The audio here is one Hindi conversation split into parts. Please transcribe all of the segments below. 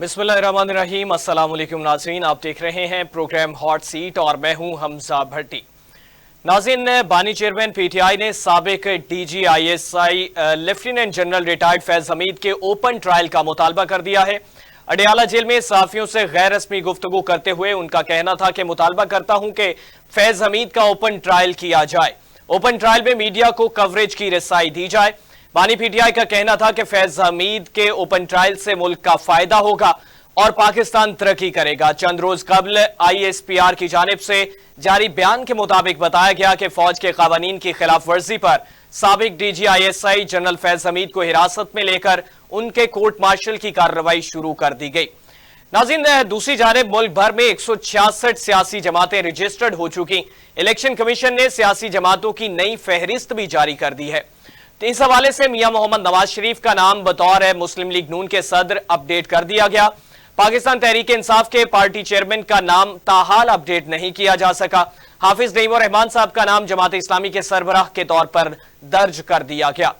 बिस्मिल्लाहिर्रहमानिर्रहीम। अस्सलाम वालेकुम नाज़रीन, आप देख रहे हैं प्रोग्राम हॉट सीट और मैं हूं हमजा भट्टी। नाज़रीन, बानी चेयरमैन पीटीआई ने साबिक DG ISI lieutenant general retired Faiz Hamid के ओपन ट्रायल का मुतालबा कर दिया है। अडयाला जेल में सहाफियों से गैर रस्मी गुफ्तगू करते हुए उनका कहना था कि मुतालबा करता हूं कि फैज हमीद का ओपन ट्रायल किया जाए, ओपन ट्रायल में मीडिया को कवरेज की रसाई दी जाए। बानी पीटीआई का कहना था कि फैज हमीद के ओपन ट्रायल से मुल्क का फायदा होगा और पाकिस्तान तरक्की करेगा। चंद रोज कबल आईएसपीआर की जानिब से जारी बयान के मुताबिक बताया गया कि फौज के कानून की खिलाफ वर्जी पर साबिक डीजीआईएसआई जनरल फैज हमीद को हिरासत में लेकर उनके कोर्ट मार्शल की कार्रवाई शुरू कर दी गई। नाज़रीन, दूसरी जानिब मुल्क भर में 166 सियासी जमातें रजिस्टर्ड हो चुकी। इलेक्शन कमीशन ने सियासी जमातों की नई फहरिस्त भी जारी कर दी है। इस हवाले से मियां मोहम्मद नवाज शरीफ का नाम बतौर मुस्लिम लीग नून के सदर अपडेट कर दिया गया। पाकिस्तान तहरीक इंसाफ के पार्टी चेयरमैन का नाम ताहाल अपडेट नहीं किया जा सका। हाफिज नईम रहमान साहब का नाम जमात इस्लामी के सरबराह के तौर पर दर्ज कर दिया गया।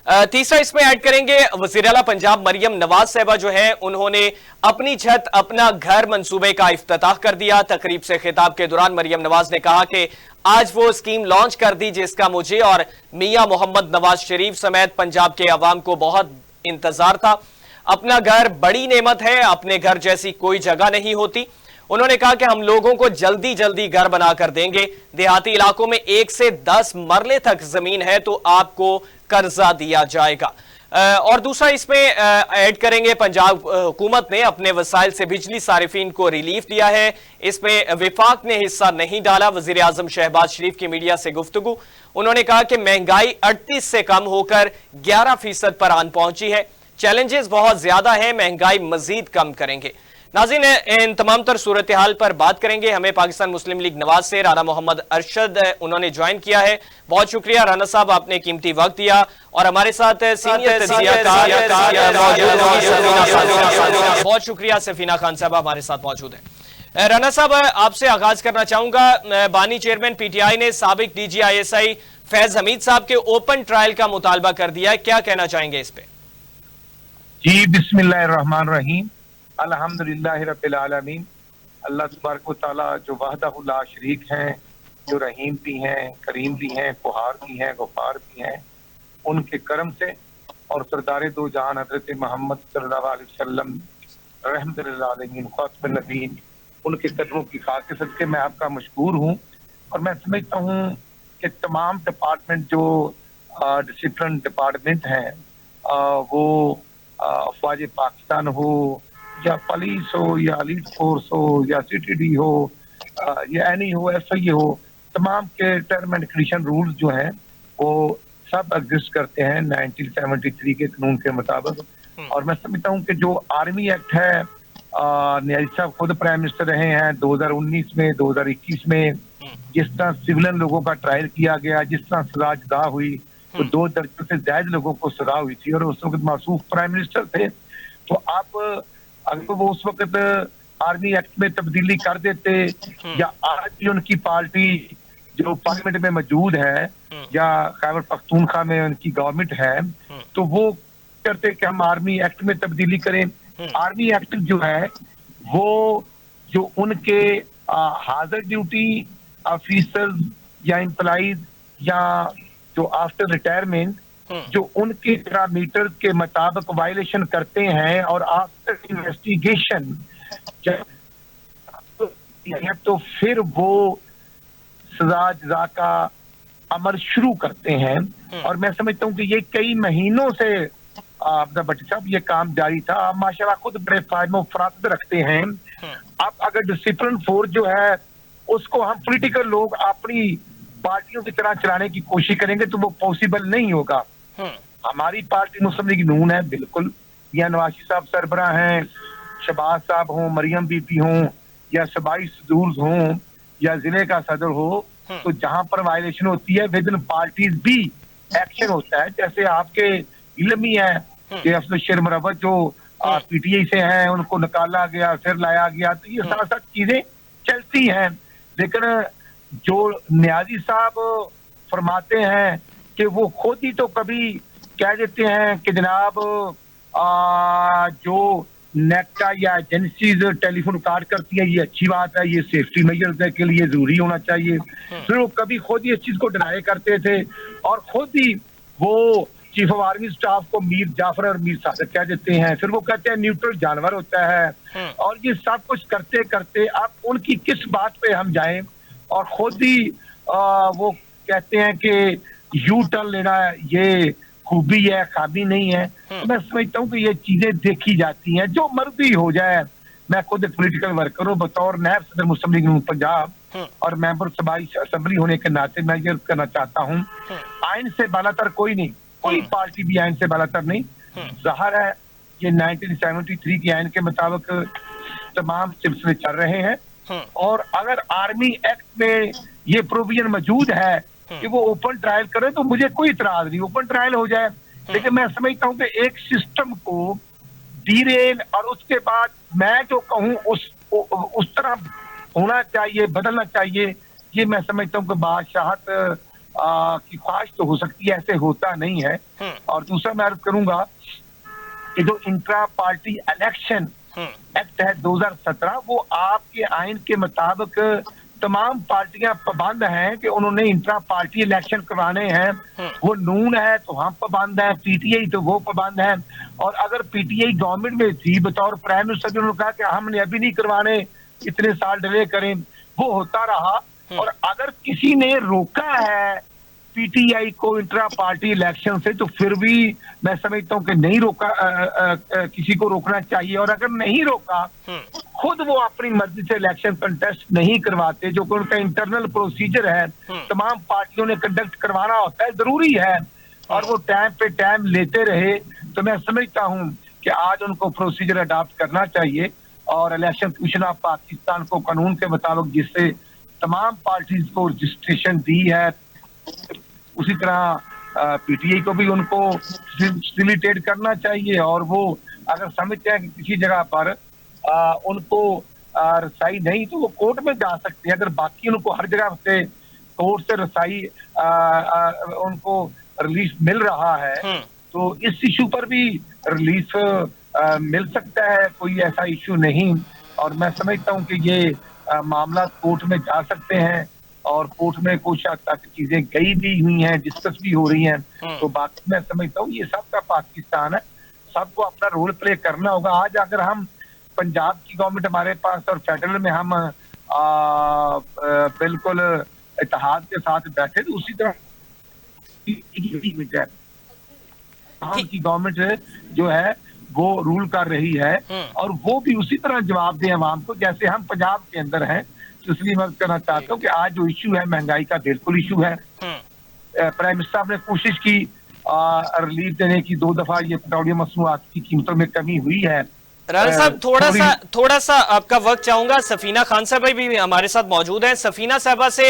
तीसरा इसमें ऐड करेंगे, वज़ीर आला पंजाब मरियम नवाज साहबा जो है उन्होंने अपनी छत अपना घर मंसूबे का इफ्तिताह कर दिया। तकरीब से खिताब के दौरान मरियम नवाज ने कहा कि आज वो स्कीम लॉन्च कर दी जिसका मुझे और मियां मोहम्मद नवाज शरीफ समेत पंजाब के अवाम को बहुत इंतजार था। अपना घर बड़ी नेमत है, अपने घर जैसी कोई जगह नहीं होती। उन्होंने कहा कि हम लोगों को जल्दी जल्दी घर बनाकर देंगे। देहाती इलाकों में 1 से 10 मरले तक जमीन है तो आपको कर्जा दिया जाएगा। और दूसरा इसमें ऐड करेंगे, पंजाब हुकूमत ने अपने वसाइल से बिजली सारिफीन को रिलीफ दिया है। इसमें विफाक ने हिस्सा नहीं डाला। वजीर आजम शहबाज शरीफ की मीडिया से गुफ्तगू, उन्होंने कहा कि महंगाई 38 से कम होकर 11% पर आन पहुंची है। चैलेंजेस बहुत ज्यादा है, महंगाई मजीद कम करेंगे। नाज़रीन, इन तमाम तर सूरत हाल पर बात करेंगे। हमें पाकिस्तान मुस्लिम लीग नवाज से राना मोहम्मद अरशद उन्होंने ज्वाइन किया है। बहुत शुक्रिया राना साहब, आपने कीमती वक्त दिया और हमारे साथ सीनियर बहुत शुक्रिया सफीना खान साहब हमारे साथ मौजूद है। राना साहब, आपसे आगाज करना चाहूंगा। बानी चेयरमैन पीटीआई ने साबिक डीजीआईएसआई फैज हमीद साहब के ओपन ट्रायल का मुतालबा कर दिया है, क्या कहना चाहेंगे इस पे? जी, बिस्मिल्लाहिर्रहमानिर्रहीम, अल्हम्दुलिल्लाह रब्बिल आलमीन। अल्लाह तबारक व तआला जो वहदहु ला शरीक हैं, जो रहीम भी हैं, करीम भी हैं, क़हार भी हैं, गफ़ार भी हैं, उनके करम से और सरदार दो जहान हज़रत मोहम्मद सल्लल्लाहु अलैहि वसल्लम रहमतुल लिल आलमीन ख़ातमुन नबीय्यीन, उनके कदमों की खाक के सदके मैं आपका मशकूर हूँ। और मैं समझता हूँ कि तमाम डिपार्टमेंट जो डिसिप्लिन डिपार्टमेंट हैं, वो अफवाज पाकिस्तान हो या पुलिस हो या एलीट फोर्स हो या सीटीडी हो या एनी हो, एसआई हो, तमाम के टर्म एंड कंडीशन रूल्स जो हैं वो सब एग्जिस्ट करते हैं 1973 के कानून के मुताबिक। और मैं समझता हूँ कि जो आर्मी एक्ट है, नियाज़ी साहब खुद प्राइम मिनिस्टर रहे हैं 2019 में, 2021 में, जिस तरह सिविलियन लोगों का ट्रायल किया गया, जिस तरह सजा जुदा हुई, तो 2 दर्जन से ज्यादा लोगों को सजा हुई थी और उस वक्त मासूफ प्राइम मिनिस्टर थे। तो आप अगर वो उस वक्त आर्मी एक्ट में तब्दीली कर देते या आज भी उनकी पार्टी जो पार्लियामेंट में मौजूद है या खैबर पख्तूनख्वा में उनकी गवर्नमेंट है, तो वो करते कि हम आर्मी एक्ट में तब्दीली करें। आर्मी एक्ट जो है वो जो उनके हाजिर ड्यूटी ऑफिसर्स या एम्प्लॉइज या जो आफ्टर रिटायरमेंट जो उनके पैरामीटर के मुताबिक वायलेशन करते हैं और आफ्टर इन्वेस्टिगेशन तो फिर वो सजा जजा का अमल शुरू करते हैं। और मैं समझता हूँ कि ये कई महीनों से भट्टी साहब ये काम जारी था। आप माशाल्लाह खुद बड़े फायदे फराद रखते हैं। अब अगर डिसिप्लिन फोर्स जो है उसको हम पॉलिटिकल लोग अपनी पार्टियों की तरह चलाने की कोशिश करेंगे तो वो पॉसिबल नहीं होगा। हमारी पार्टी मुस्लिम लीग नून है, बिल्कुल, या नवाज साहब सरबराह हैं, शहबाज साहब हों, मरियम बीबी हों या सबाई सदूर हों या जिले का सदर हो, तो जहां पर वायलेशन होती है विद इन पार्टीज भी एक्शन होता है। जैसे आपके इल्म ही है कि अफसर शेर मरवत जो पीटीआई से हैं उनको निकाला गया फिर लाया गया, तो ये साथ साथ चीजें चलती हैं। लेकिन जो नियाज़ी साहब फरमाते हैं कि वो खुद ही तो कभी कह देते हैं कि जनाब जो नेक्टा या एजेंसीज टेलीफोन कार्ड करती है, ये अच्छी बात है, ये सेफ्टी मेजर के लिए जरूरी होना चाहिए। फिर वो कभी खुद ही इस चीज को डिनाई करते थे और खुद ही वो चीफ ऑफ आर्मी स्टाफ को मीर जाफर और मीर सादिक कह देते हैं। फिर वो कहते हैं न्यूट्रल जानवर होता है। और ये सब कुछ करते करते अब उनकी किस बात पे हम जाएं, और खुद ही वो कहते हैं कि यू टर्न लेना ये खूबी है, खाबी नहीं है। तो मैं समझता हूँ कि ये चीजें देखी जाती हैं, जो मर्जी हो जाए। मैं खुद एक पॉलिटिकल वर्कर हूँ, बतौर नायब सदर मुस्लिम लीग पंजाब और मेंबर सूबाई असेंबली होने के नाते मैं ये करना चाहता हूँ, आइन से बालातर कोई नहीं, कोई पार्टी भी आइन से बालातर नहीं। जाहिर है ये 1973 की आइन के मुताबिक तमाम सिलसिले चल रहे हैं, और अगर आर्मी एक्ट में ये प्रोविजन मौजूद है कि वो ओपन ट्रायल करे तो मुझे कोई इतराज नहीं, ओपन ट्रायल हो जाए। लेकिन मैं समझता हूँ कि एक सिस्टम को डीरेल और उसके बाद मैं जो कहूँ उस तरह होना चाहिए, बदलना चाहिए, ये मैं समझता हूँ कि बादशाहत की ख्वाहिश तो हो सकती है, ऐसे होता नहीं है। और दूसरा मैं अर्ज करूंगा कि जो इंट्रा पार्टी इलेक्शन एक्ट है 2017, वो आपके आइन के मुताबिक तमाम पार्टियां पाबंद हैं कि उन्होंने इंट्रा पार्टी इलेक्शन करवाने हैं। वो नून है तो हम पाबंद हैं, पीटीआई तो वो पाबंद है। और अगर पीटीआई गवर्नमेंट में थी बतौर प्राइम मिनिस्टर, उन्होंने कहा कि हमने अभी नहीं करवाने, इतने साल डिले करें, वो होता रहा। और अगर किसी ने रोका है पीटीआई को इंट्रा पार्टी इलेक्शन से, तो फिर भी मैं समझता हूँ कि नहीं रोका, किसी को रोकना चाहिए। और अगर नहीं रोका, खुद वो अपनी मर्जी से इलेक्शन कंटेस्ट नहीं करवाते, जो कि उनका इंटरनल प्रोसीजर है, तमाम पार्टियों ने कंडक्ट करवाना होता है, जरूरी है, और वो टाइम पे टाइम लेते रहे, तो मैं समझता हूँ कि आज उनको प्रोसीजर अडॉप्ट करना चाहिए। और इलेक्शन कमीशन ऑफ पाकिस्तान को कानून के मुताबिक जिससे तमाम पार्टीज को रजिस्ट्रेशन दी है, उसी तरह पीटीआई को भी उनको फैसिलिटेट करना चाहिए। और वो अगर समझते हैं कि किसी जगह पर उनको रसाई नहीं, तो वो कोर्ट में जा सकते हैं। अगर बाकी उनको हर जगह से कोर्ट से रसाई उनको रिलीफ मिल रहा है, तो इस इशू पर भी रिलीफ मिल सकता है, कोई ऐसा इशू नहीं। और मैं समझता हूँ कि ये मामला कोर्ट में जा सकते हैं, और कोर्ट में कुछ हद तक चीजें गई भी हुई हैं, डिस्कस भी हो रही हैं। तो बाकी मैं समझता हूँ ये सबका पाकिस्तान है, सबको अपना रोल प्ले करना होगा। आज अगर हम पंजाब की गवर्नमेंट हमारे पास और फेडरल में हम बिल्कुल इत्तेहाद के साथ बैठे, तो उसी तरह की गवर्नमेंट जो है वो रूल कर रही है, और वो भी उसी तरह जवाब दें अवाम को जैसे हम पंजाब के अंदर हैं। तो इसलिए मैं कहना चाहता हूँ कि आज जो इशू है महंगाई का बिल्कुल इशू है। प्राइम मिनिस्टर साहब ने कोशिश की रिलीफ देने की, 2 दफा ये पेट्रोलियम मसनूआत की कीमतों में कमी हुई है। राना साहब थोड़ा सा आपका वक्त चाहूंगा। सफीना खान साहब भी हमारे साथ मौजूद हैं। सफीना साहबा से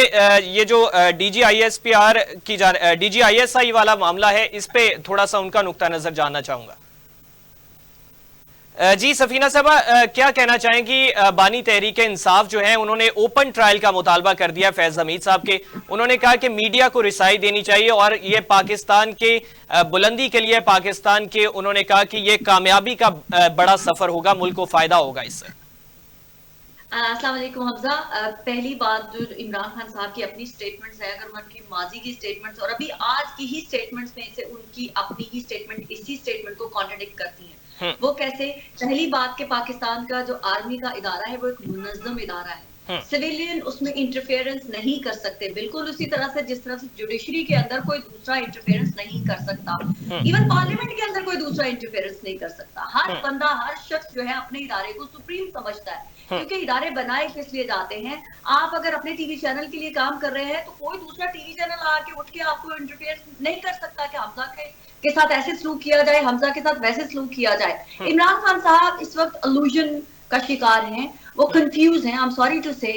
ये जो DGISPR की DGISI वाला मामला है, इस पे थोड़ा सा उनका नुक्ता नजर जानना चाहूंगा। जी सफीना साहबा, क्या कहना चाहेंगी? बानी तहरीक इंसाफ जो है उन्होंने ओपन ट्रायल का मुतालबा कर दिया फैज हमीद साहब के। उन्होंने कहा कि मीडिया को रिसाई देनी चाहिए और ये पाकिस्तान के बुलंदी के लिए, पाकिस्तान के, उन्होंने कहा कि ये कामयाबी का बड़ा सफर होगा, मुल्क को फायदा होगा इससे। अस्सलाम वालेकुम हमजा। पहली बात जो इमरान खान साहब की अपनी स्टेटमेंट्स है, अगर उनकी माजी की स्टेटमेंट्स और अभी आज की ही स्टेटमेंट्स में से उनकी अपनी ही स्टेटमेंट इसी स्टेटमेंट को कॉन्ट्रडिक्ट करती हैं। वो कैसे? पहली बात के पाकिस्तान का जो आर्मी का इदारा है वो एक मुनज़्ज़म इदारा है, सिविलियन उसमें इंटरफेरेंस नहीं कर सकते, बिल्कुल उसी तरह से जिस तरह से जुडिशरी के अंदर कोई दूसरा इंटरफेरेंस नहीं कर सकता, इवन पार्लियामेंट के अंदर कोई दूसरा इंटरफेरेंस नहीं कर सकता। हर बंदा, हर शख्स जो है अपने इदारे को सुप्रीम समझता है, क्योंकि इदारे बनाए किस लिए जाते हैं। आप अगर अपने टीवी चैनल के लिए काम कर रहे हैं तो कोई दूसरा टीवी चैनल आके उठ के आपको इंटरफेयर नहीं कर सकता कि हमजा के साथ ऐसे सलूक किया जाए, हमजा के साथ वैसे सलूक किया जाए। इमरान खान साहब इस वक्त इल्यूजन का शिकार हैं, वो कंफ्यूज हैं। आई एम सॉरी टू से,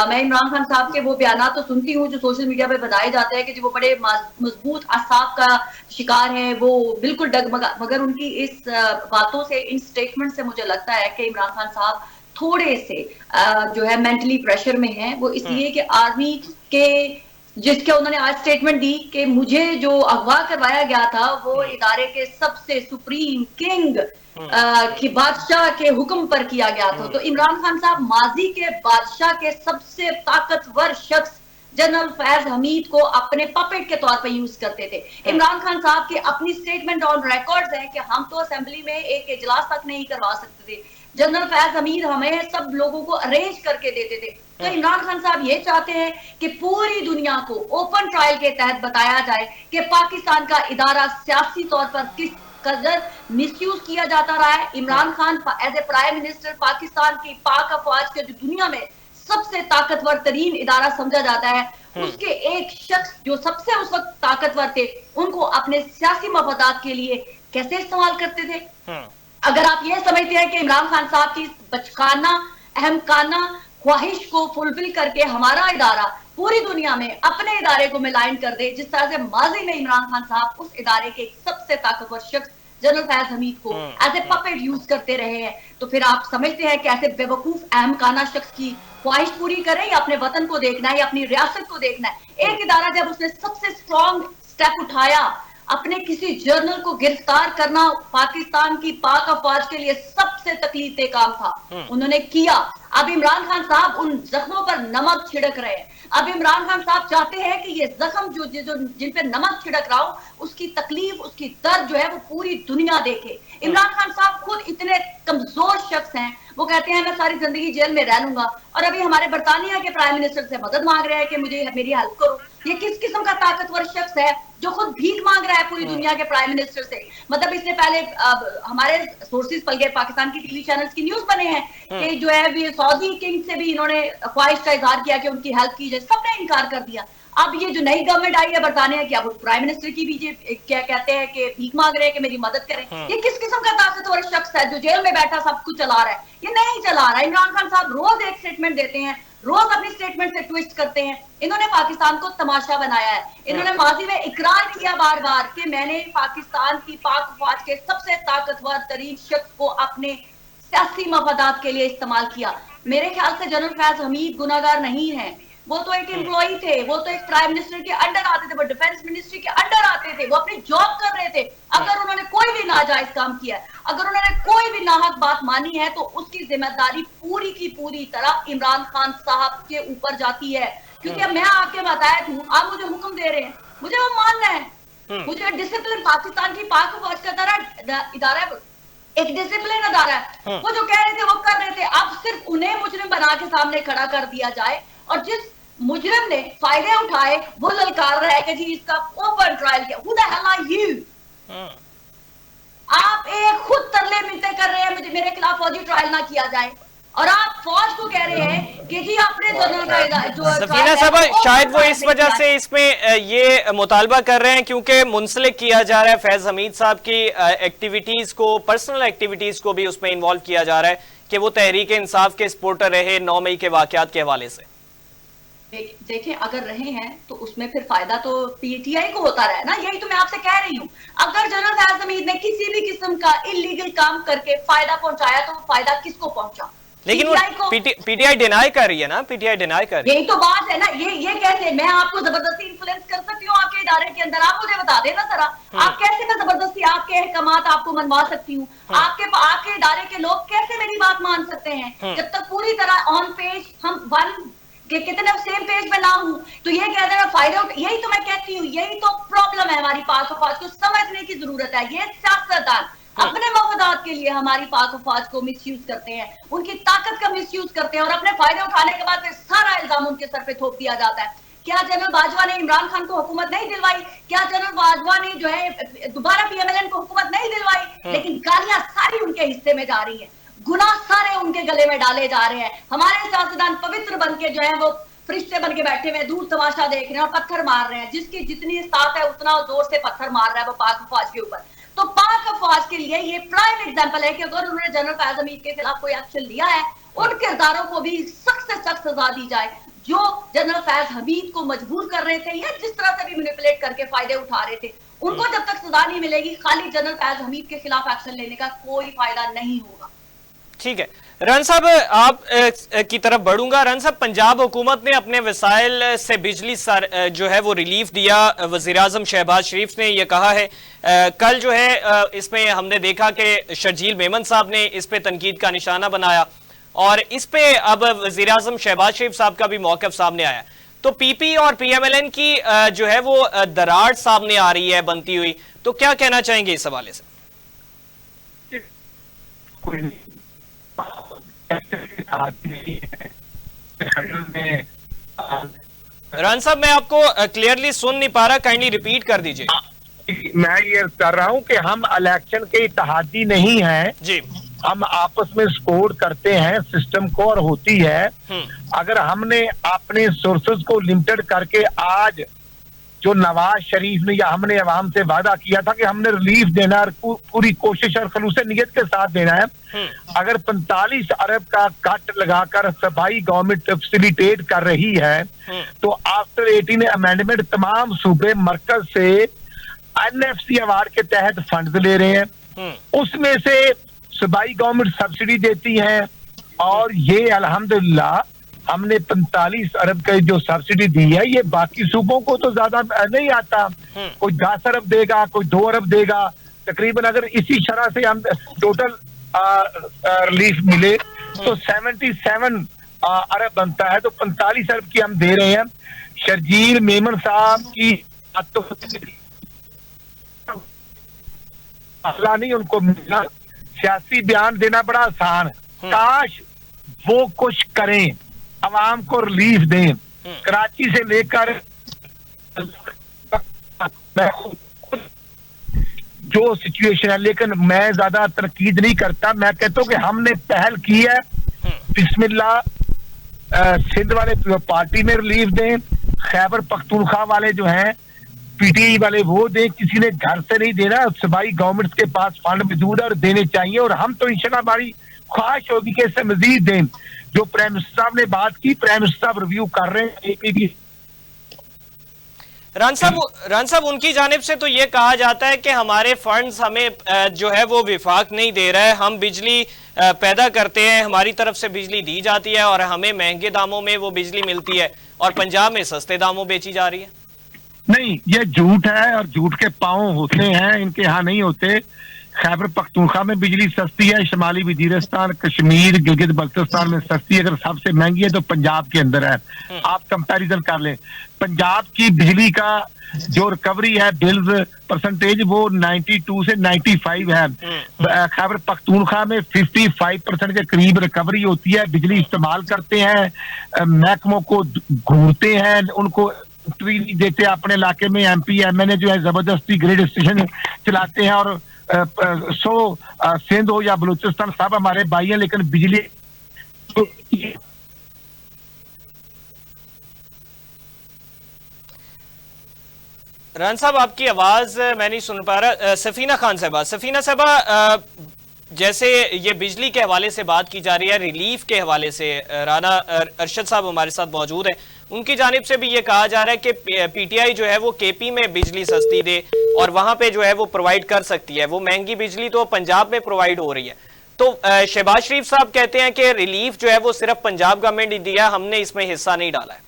मैं इमरान खान साहब के वो बयान तो सुनती हूँ जो सोशल मीडिया पे बताए जाते हैं कि जो वो बड़े मजबूत असाब का शिकार है, वो बिल्कुल डगमगा, मगर उनकी इस बातों से, इन स्टेटमेंट से मुझे लगता है कि इमरान खान साहब थोड़े से जो है मेंटली प्रेशर में हैं। वो इसलिए कि आर्मी के जिसके उन्होंने आज स्टेटमेंट दी कि मुझे जो अगवा करवाया गया था वो इदारे के सबसे सुप्रीम किंग की बादशाह के हुक्म पर किया गया था। तो इमरान खान साहब माजी के बादशाह के सबसे ताकतवर शख्स जनरल फैज हमीद को अपने पपेट के तौर पर यूज करते थे। इमरान खान साहब के अपनी स्टेटमेंट ऑन रिकॉर्ड्स है कि हम तो असेंबली में एक इजलास तक नहीं करवा सकते थे, जनरल फैज हमीद हमें सब लोगों को अरेंज करके देते थे। तो इमरान खान साहब ये चाहते हैं कि पूरी दुनिया को ओपन ट्रायल के तहत बताया जाए कि पाकिस्तान का इदारा सियासी तौर पर किस कदर मिसयूज किया जाता रहा है। Imran Khan as a prime minister Pakistan की पाक अफवाज के जो दुनिया में सबसे ताकतवर तरीन इदारा समझा जाता है, उसके एक शख्स जो सबसे उस वक्त ताकतवर थे उनको अपने सियासी मफादात के लिए कैसे इस्तेमाल करते थे। अगर आप ये समझते हैं कि इमरान खान साहब की बचकाना अहमकाना ख्वाहिश को फुलफिल करके हमारा इदारा पूरी दुनिया में अपने इदारे को मिलाइन कर दे, जिस तरह से माजी में इमरान खान साहब उस इदारे के सबसे ताकतवर शख्स जनरल फैज हमीद को एज ए पपेट यूज करते रहे हैं, तो फिर आप समझते हैं कि ऐसे बेवकूफ अहमकाना शख्स की ख्वाहिश पूरी करें या अपने वतन को देखना है या अपनी रियासत को देखना है। एक इदारा जब उसने सबसे स्ट्रॉन्ग स्टेप उठाया अपने किसी जर्नल को गिरफ्तार करना पाकिस्तान की पाक अफवाज के लिए सबसे तकलीफदे काम था, उन्होंने किया। अब इमरान खान साहब उन जख्मों पर नमक छिड़क रहे हैं। अब इमरान खान साहब चाहते हैं कि ये जख्म जो जिन पे नमक छिड़क रहा हो उसकी तकलीफ उसकी दर्द जो है वो पूरी दुनिया देखे। इमरान खान साहब खुद इतने कमजोर शख्स हैं, वो कहते हैं मैं सारी जिंदगी जेल में रह लूंगा, और अभी हमारे बरतानिया के प्राइम मिनिस्टर से मदद मांग रहे हैं कि मुझे मेरी हेल्प करो। ये किस किस्म का ताकतवर शख्स है जो खुद भीख मांग रहा है पूरी दुनिया के प्राइम मिनिस्टर से। मतलब इससे पहले हमारे सोर्सेज पल गए, पाकिस्तान की टीवी चैनल्स की न्यूज बने हैं कि जो है सऊदी किंग से भी इन्होंने ख्वाहिश का इजहार किया कि उनकी हेल्प की जाए, सबने इनकार कर दिया। अब ये जो नई गवर्नमेंट आई है बरतानिया की, अब प्राइम मिनिस्टर की भी क्या कहते हैं कि भीख मांग रहे हैं कि मेरी मदद करें। ये किस किस्म का ताकतवर शख्स है जो जेल में बैठा सब कुछ चला रहा है? ये नहीं चला रहा। इमरान खान साहब रोज एक स्टेटमेंट देते हैं, रोज अपनी स्टेटमेंट से ट्विस्ट करते हैं। इन्होंने पाकिस्तान को तमाशा बनाया है। इन्होंने माजी में इकरार किया बार बार कि मैंने पाकिस्तान की पाक फौज के सबसे ताकतवर तरीन शख्स को अपने सियासी मफादात के लिए इस्तेमाल किया। मेरे ख्याल से जनरल फैज हमीद गुनाहगार नहीं है, वो तो एक एम्प्लॉई थे, वो तो एक प्राइम मिनिस्टर के अंडर आते थे, वो डिफेंस मिनिस्ट्री के अंडर आते थे, वो अपनी जॉब कर रहे थे। अगर उन्होंने कोई भी नाजायज काम किया है, अगर उन्होंने कोई भी नाहक बात मानी है, तो उसकी जिम्मेदारी पूरी की पूरी तरह इमरान खान साहब के ऊपर जाती है। क्योंकि अब मैं आपके बताया हूँ, आप मुझे हुक्म दे रहे हैं, मुझे वो मानना है। मुझे डिसिप्लिन पाकिस्तान की पाक फौज का इदारा एक डिसिप्लिन अदारा है, वो जो कह रहे थे वो कर रहे थे। अब सिर्फ उन्हें मुजरिम बना के सामने खड़ा कर दिया जाए, और जिस मुजरिम ने फायदे उठाए वो ललकार रहा है कि जी इसका ओपन ट्रायल किया। Who the hell are you? आप एक खुद तरले मिलते कर रहे हैं मुझे मेरे खिलाफ फौजी ट्रायल ना किया जाए, और आप फौज को कह रहे हैं कि जी अपने जनरल का जो सफीना साहब शायद वो इस वजह से इसमें ये मुतालबा कर रहे हैं क्योंकि मुंसलिक किया जा रहा है फैज हमीद साहब की एक्टिविटीज को, पर्सनल एक्टिविटीज को भी उसमें इन्वॉल्व किया जा रहा है कि वो तहरीक इंसाफ के सपोर्टर रहे 9 मई के वाकयात के हवाले से। देखें अगर रहे हैं तो उसमें फिर फायदा तो पीटीआई को होता रहा है ना, यही तो मैं आपसे कह रही हूँ। अगर जनरल फैज हमीद ने किसी भी किस्म का इलीगल काम करके फायदा पहुंचाया तो फायदा किसको पहुंचा? लेकिन वो पीटीआई डिनाई कर रही है ना, पीटीआई डिनाई कर रही है। यही तो बात है ना, ये कैसे मैं आपको जबरदस्ती इन्फ्लुएंस कर सकती हूँ आपके इदारे के अंदर? आप मुझे बता देना जरा, आप कैसे मैं जबरदस्ती आपके अहकामात आपको मनवा सकती हूँ? आपके इदारे के लोग कैसे मेरी बात मान सकते हैं जब तक पूरी तरह ऑन पेज हम वन कि कितने सेम पेज पे ना हूं? तो ये कहते हैं फायदा, यही तो मैं कहती हूँ, यही तो प्रॉब्लम है। हमारी पाक फौज को समझने की जरूरत है। ये सियासतदान अपने मफादात के लिए हमारी पाक फौज को मिसयूज करते हैं, उनकी ताकत का मिसयूज करते हैं, और अपने फायदे उठाने के बाद फिर सारा इल्जाम उनके सर पे थोप दिया जाता है। क्या जनरल बाजवा ने इमरान खान को हुकूमत नहीं दिलवाई? क्या जनरल बाजवा ने जो है दोबारा पीएमएलएन को हुकूमत नहीं दिलवाई? लेकिन गालियां सारी उनके हिस्से में जा रही है, गुनाह सारे उनके गले में डाले जा रहे हैं। हमारे सियासतदान पवित्र बन के जो है वो फरिश्ते बन के बैठे हुए दूर तमाशा देख रहे हैं और पत्थर मार रहे हैं। जिसकी जितनी साथ है उतना जोर से पत्थर मार रहा है वो पाक फौज के ऊपर। तो पाक फौज के लिए ये प्राइम एग्जांपल है कि अगर उन्होंने जनरल फैज हमीद के खिलाफ कोई एक्शन लिया है, उन किरदारों को भी सख्त से सख्त सजा दी जाए जो जनरल फैज हमीद को मजबूर कर रहे थे या जिस तरह से भी मैनिपुलेट करके फायदे उठा रहे थे। उनको जब तक सजा नहीं मिलेगी, खाली जनरल फैज हमीद के खिलाफ एक्शन लेने का कोई फायदा नहीं होगा। ठीक है। रन साहब आप की तरफ बढ़ूंगा। रन साहब, पंजाब हुकूमत ने अपने वसाइल से बिजली जो है वो रिलीफ दिया। वजीर आजम शहबाज शरीफ ने ये कहा है। कल जो है इसमें हमने देखा कि शर्जील मेमन साहब ने इस पे तनकीद का निशाना बनाया और इस पे अब वजीर आजम शहबाज शरीफ साहब का भी मौक़िफ़ सामने आया। तो पीपी और पीएमएलएन की जो है वो दरार सामने आ रही है बनती हुई, तो क्या कहना चाहेंगे इस हवाले से? रन साहब, मैं आपको क्लियरली सुन नहीं पा रहा, काइंडली रिपीट कर दीजिए। मैं ये कर रहा हूं कि हम इलेक्शन के इत्तेहादी नहीं हैं जी, हम आपस में सपोर्ट करते हैं सिस्टम को और होती है। अगर हमने अपने सोर्सेज को लिमिटेड करके आज जो नवाज शरीफ ने या हमने अवाम से वादा किया था कि हमने रिलीफ देना और पूरी कोशिश और खलूस नियत के साथ देना है, अगर 45 अरब का कट लगाकर सफाई गवर्नमेंट फैसिलिटेट कर रही है तो आफ्टर 18 अमेंडमेंट तमाम सूबे मरकज से एनएफसी अवार्ड के तहत फंड ले रहे हैं, उसमें से सूबाई गवर्नमेंट सब्सिडी देती है और ये अल्हम्दुलिल्लाह हमने 45 अरब का जो सब्सिडी दी है ये बाकी सूबों को तो ज्यादा नहीं आता। कोई 10 अरब देगा, कोई 2 अरब देगा, तकरीबन अगर इसी शरह से हम टोटल रिलीफ मिले तो 77 अरब बनता है, तो 45 अरब की हम दे रहे हैं। शर्जील मेमन साहब की मसला नहीं उनको मिला, सियासी बयान देना बड़ा आसान है। काश वो कुछ करें, अवाम को रिलीफ दें। कराची से लेकर जो सिचुएशन है, लेकिन मैं ज्यादा तनकीद नहीं करता, मैं कहता हूँ कि हमने पहल की है, बिस्मिल्लाह सिंध वाले पार्टी में रिलीफ दें, खैबर पख्तूनख्वा वाले जो हैं पीटीआई वाले वो दें, किसी ने घर से नहीं देना, सूबाई गवर्नमेंट के पास फंड मौजूद है और देने चाहिए और हम तो इंशाल्लाह हमारी ख्वाहिश होगी कि इससे मजीद दें। जो प्राइम मिनिस्टर साहब ने बात की, प्राइम मिनिस्टर साहब रिव्यू कर रहे हैं। रन साहब उनकी जानिब से तो ये कहा जाता है कि हमारे फंड्स हमें जो है वो विफाक नहीं दे रहा है, हम बिजली पैदा करते हैं, हमारी तरफ से बिजली दी जाती है और हमें महंगे दामों में वो बिजली मिलती है और पंजाब में सस्ते दामों बेची जा रही है। नहीं, ये झूठ है और झूठ के पांव होते हैं, इनके यहाँ नहीं होते। खैबर पख्तूनख्वा में बिजली सस्ती है, शुमाली वजीरिस्तान, कश्मीर, गिलगित बल्तिस्तान में सस्ती है। अगर सबसे महंगी है तो पंजाब के अंदर है। आप कंपैरिजन कर लें, पंजाब की बिजली का जो रिकवरी है बिल्स परसेंटेज वो 92 से 95 है। खैबर पख्तूनख्वा में 55% के करीब रिकवरी होती है। बिजली इस्तेमाल करते हैं, महकमों को घूरते हैं, उनको देते हैं। अपने इलाके में एमपी एमएनए जो है जबरदस्ती ग्रिड स्टेशन चलाते हैं और सिंध हो या बलूचिस्तान सब हमारे भाई हैं, लेकिन बिजली रन साहब आपकी आवाज मैं नहीं सुन पा रहा। सफीना खान साहबा, जैसे ये बिजली के हवाले से बात की जा रही है, रिलीफ के हवाले से राना अरशद साहब हमारे साथ मौजूद हैं, उनकी जानिब से भी ये कहा जा रहा है कि पीटीआई जो है वो केपी में बिजली सस्ती दे और वहां पे जो है वो प्रोवाइड कर सकती है, वो महंगी बिजली तो पंजाब में प्रोवाइड हो रही है। तो शहबाज शरीफ साहब कहते हैं कि रिलीफ जो है वो सिर्फ पंजाब गवर्नमेंट ही दिया, हमने इसमें हिस्सा नहीं डाला है।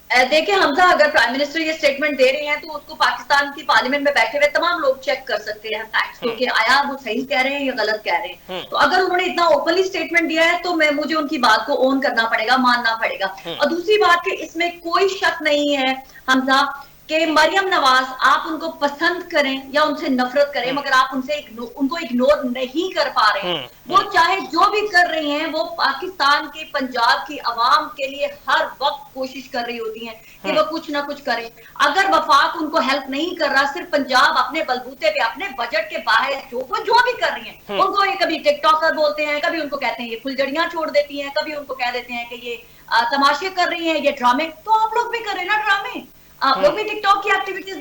देखिए हमजा, अगर प्राइम मिनिस्टर ये स्टेटमेंट दे रहे हैं तो उसको पाकिस्तान की पार्लियामेंट में बैठे हुए तमाम लोग चेक कर सकते हैं फैक्ट्स को कि आया वो सही कह रहे हैं या गलत कह रहे हैं। तो अगर उन्होंने इतना ओपनली स्टेटमेंट दिया है तो मुझे उनकी बात को ओन करना पड़ेगा, मानना पड़ेगा। और दूसरी बात कि इसमें कोई शक नहीं है हमजा कि मरियम नवाज, आप उनको पसंद करें या उनसे नफरत करें, मगर आप उनको इग्नोर नहीं कर पा रहे हैं। वो चाहे जो भी कर रही हैं, वो पाकिस्तान के पंजाब की आवाम के लिए हर वक्त कोशिश कर रही होती हैं कि वो कुछ ना कुछ करें। अगर वफाक उनको हेल्प नहीं कर रहा, सिर्फ पंजाब अपने बलबूते पे अपने बजट के बाहर जो भी कर रही हैं, उनको ये कभी टिकटॉकर बोलते हैं, कभी उनको कहते हैं ये फुलझड़ियां छोड़ देती हैं, कभी उनको कह देते हैं कि ये तमाशे कर रही हैं, ये ड्रामे। तो आप लोग भी करें ना ड्रामे, आप लोग भी टिकटॉक की एक्टिविटीज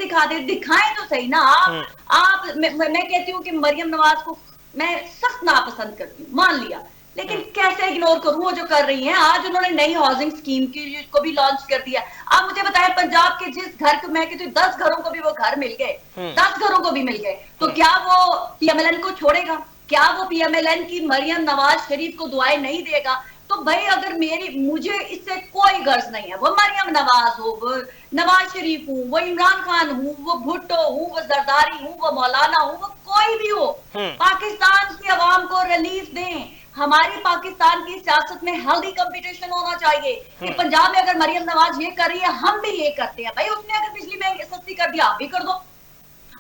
दिखाएं तो सही ना। आप मैं कहती हूँ कि मरियम नवाज को मैं सख्त नापसंद करती हूँ, मान लिया, लेकिन कैसे इग्नोर करूं वो जो कर रही हैं। आज उन्होंने नई हाउसिंग स्कीम को भी लॉन्च कर दिया। आप मुझे बताएं, पंजाब के जिस घर को मैं कहती हूँ 10 घरों को भी वो घर मिल गए, 10 घरों को भी मिल गए, तो क्या वो पीएमएलएन को छोड़ेगा? क्या वो PMLN की मरियम नवाज शरीफ को दुआएं नहीं देगा? तो भाई अगर मुझे इससे कोई गर्ज नहीं है, वो मरियम नवाज हो, वो नवाज शरीफ हूँ, वो इमरान खान हूँ, वो भुट्टो हूँ, वो जरदारी हूँ, वो मौलाना हूँ, वो कोई भी हो, पाकिस्तान की आवाम को रिलीफ दें। हमारी पाकिस्तान की सियासत में हेल्दी कंपटीशन होना चाहिए कि पंजाब में अगर मरियम नवाज ये कर रही है, हम भी ये करते हैं। भाई उसने अगर बिजली महंगी सस्ती कर दी, आप भी कर दो।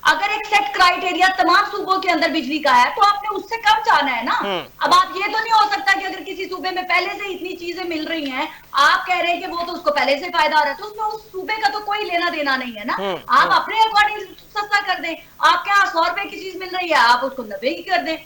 अगर एक सेट क्राइटेरिया तमाम सूबों के अंदर बिजली का है तो आपने उससे कम जाना है ना। अब आप ये तो नहीं हो सकता कि अगर किसी सूबे में पहले से इतनी चीजें मिल रही हैं, आप कह रहे हैं कि वो तो उसको पहले से फायदा आ रहा है, तो उसमें उस सूबे का तो कोई लेना देना नहीं है ना। आप अपने अकॉर्डिंग सस्ता कर दें। आपके यहाँ 100 रुपए की चीज मिल रही है, आप उसको 90 की कर दें।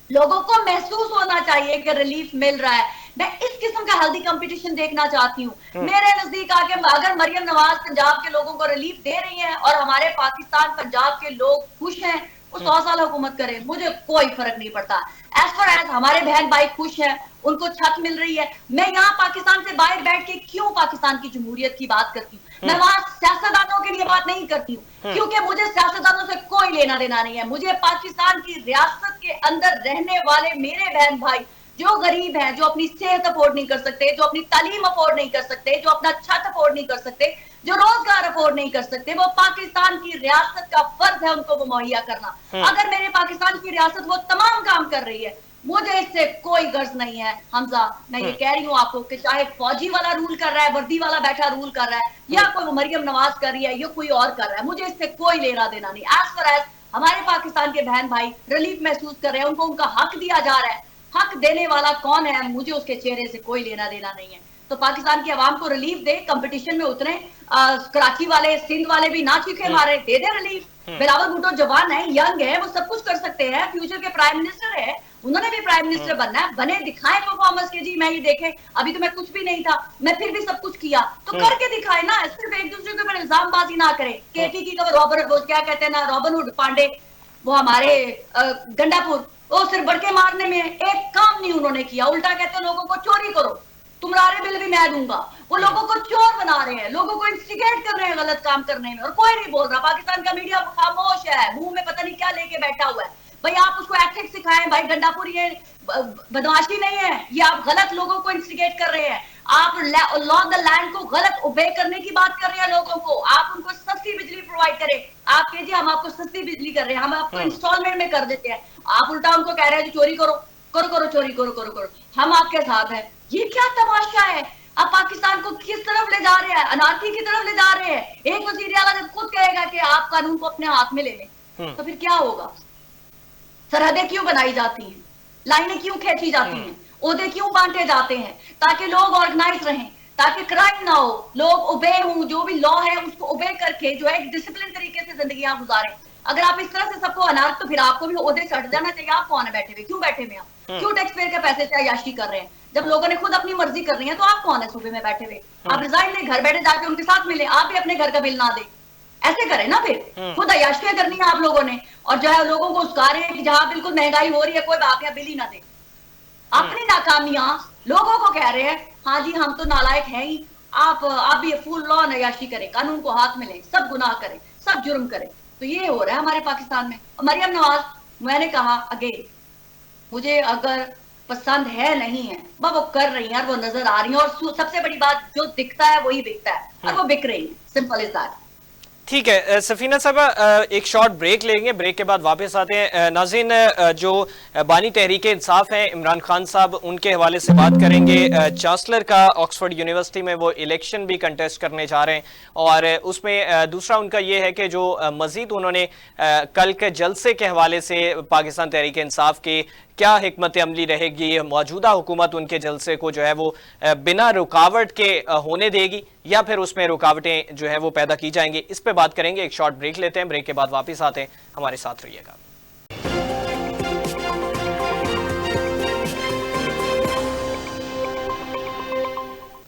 लोगों को महसूस होना चाहिए कि रिलीफ मिल रहा है। मैं इस किस्म का हेल्दी कंपटीशन देखना चाहती हूँ। मेरे नजदीक आके अगर मरियम नवाज पंजाब के लोगों को रिलीफ दे रही है और हमारे पाकिस्तान पंजाब के लोग खुश हैं, वो 100 साल हुकूमत करें, मुझे कोई फर्क नहीं पड़ता। एज फॉर एज हमारे बहन भाई खुश हैं, उनको छत मिल रही है। मैं यहाँ पाकिस्तान से बाहर बैठ के क्यों पाकिस्तान की जमहूरियत की बात करती हूँ? मैं वहां सियासतदानों के लिए बात नहीं करती हूँ, क्योंकि मुझे सियासतदानों से कोई लेना देना नहीं है। मुझे पाकिस्तान की रियासत के अंदर रहने वाले मेरे बहन भाई जो गरीब हैं, जो अपनी सेहत अफोर्ड नहीं कर सकते, जो अपनी तालीम अफोर्ड नहीं कर सकते, जो अपना छत अफोर्ड नहीं कर सकते, जो रोजगार अफोर्ड नहीं कर सकते, वो पाकिस्तान की रियासत का फर्ज है उनको वो मुहैया करना। अगर मेरे पाकिस्तान की रियासत वो तमाम काम कर रही है, मुझे इससे कोई गर्ज नहीं है। हमजा, मैं ये कह रही हूँ आपको कि चाहे फौजी वाला रूल कर रहा है, वर्दी वाला बैठा रूल कर रहा है, या कोई मरियम नवाज कर रही है, या कोई और कर रहा है, मुझे इससे कोई लेना देना नहीं। एज फॉर एज हमारे पाकिस्तान के बहन भाई रिलीफ महसूस कर रहे हैं, उनको उनका हक दिया जा रहा है। हक देने वाला कौन है, मुझे उसके चेहरे से कोई लेना देना नहीं है। तो पाकिस्तान की आवाम को रिलीफ दे, कंपटीशन में उतरे। कराची वाले, सिंध वाले भी ना चीखे मारे, दे दे रिलीफ। बिलावल भुट्टो जवान है, यंग है, वो सब कुछ कर सकते हैं, फ्यूचर के प्राइम मिनिस्टर है, उन्होंने भी प्राइम मिनिस्टर बनना है। बने दिखाए परफॉर्मेंस के, जी मैं ये देखे, अभी तो मैं कुछ भी नहीं था, मैं फिर भी सब कुछ किया, तो करके दिखाए ना। सिर्फ एक दूसरे के ऊपर इल्जामबाजी ना करे। केटी की रॉबर्ट, वो क्या कहते हैं ना, रॉबिनहुड पांडे, वो हमारे गंडापुर, वो सिर्फ बड़के मारने में एक काम नहीं उन्होंने किया। उल्टा कहते हैं लोगों को चोरी करो, तुम्हारे बिल भी मैं दूंगा। वो लोगों को चोर बना रहे हैं, लोगों को इंस्टिगेट कर रहे हैं गलत काम करने में, और कोई नहीं बोल रहा। पाकिस्तान का मीडिया खामोश है, मुंह में पता नहीं क्या लेके बैठा हुआ है। भाई आप उसको एथिक्स सिखाएं। भाई गंडापुर ये बदमाशी नहीं है, ये आप गलत लोगों को इंस्टिगेट कर रहे हैं। आप लॉ द लैंड को गलत ओबे करने की बात कर रहे हैं लोगों को। आप उनको सस्ती बिजली प्रोवाइड करें। आप कहिए हम आपको सस्ती बिजली कर रहे हैं, हम आपको इंस्टॉलमेंट में कर देते हैं। आप उल्टा उनको कह रहे हैं चोरी करो करो करो, चोरी करो करो करो, हम आपके साथ हैं। ये क्या तमाशा है? आप पाकिस्तान को किस तरफ ले जा रहे हैं? अनार्की की तरफ ले जा रहे हैं। एक वजीर आला जब खुद कहेगा कि आप कानून को अपने हाथ में ले लें, तो फिर क्या होगा? सरहदें क्यों बनाई जाती हैं? लाइनें क्यों खींची जाती हैं? ओहदे क्यों बांटे जाते हैं? ताकि लोग ऑर्गेनाइज रहें, ताकि क्राइम ना हो, लोग ओबे हों, जो भी लॉ है उसको ओबे करके जो है एक डिसिप्लिन तरीके से जिंदगी गुजारें। अगर आप इस तरह से सबको अनार्क, तो फिर आपको भी ओहदे से हट जाना चाहिए। आप कौन है बैठे हुए? क्यों बैठे हुए? आप क्यों टैक्स पेयर के पैसे से अयाशी कर रहे हैं? जब लोगों ने खुद अपनी मर्जी कर रही है, तो आप कौन है सूबे में बैठे हुए? आप रिजाइन लें, घर बैठे जाके उनके साथ मिले, आप भी अपने घर का बिल ना दें। ऐसे करें ना, फिर खुद अयाशियां करनी है आप लोगों ने, और जो है लोगों को उसका रहे हैं कि जहां बिल्कुल महंगाई हो रही है कोई बात बिल ही ना दे। अपनी नाकामियां लोगों को कह रहे हैं हाँ जी हम तो नालायक हैं ही, आप भी फुल लॉ अयाशी करें, कानून को हाथ में लें, सब गुनाह करें, सब जुर्म करें। तो ये हो रहा है हमारे पाकिस्तान में। मरियम नवाज, मैंने कहा अगेन, मुझे अगर पसंद है नहीं है, वो कर रही है और वो नजर आ रही है, और सबसे बड़ी बात जो दिखता है वही बिकता है, और वो बिक रही है। Simple is that. ठीक है सफीना साहबा, एक शॉर्ट ब्रेक लेंगे, ब्रेक के बाद वापस आते हैं। नाज़रीन, जो बानी तहरीक इंसाफ हैं इमरान खान साहब, उनके हवाले से बात करेंगे। चांसलर का ऑक्सफोर्ड यूनिवर्सिटी में वो इलेक्शन भी कंटेस्ट करने जा रहे हैं, और उसमें दूसरा उनका ये है कि जो मजीद उन्होंने कल के जलसे के हवाले से पाकिस्तान तहरीक इंसाफ के क्या हिकमत अमली रहेगी, मौजूदा हुकूमत उनके जलसे को जो है वो बिना रुकावट के होने देगी, या फिर उसमें रुकावटें जो है वो पैदा की जाएंगी। इस पे बात करेंगे। एक शॉर्ट ब्रेक लेते हैं, ब्रेक के बाद वापस आते हैं, हमारे साथ रहिएगा।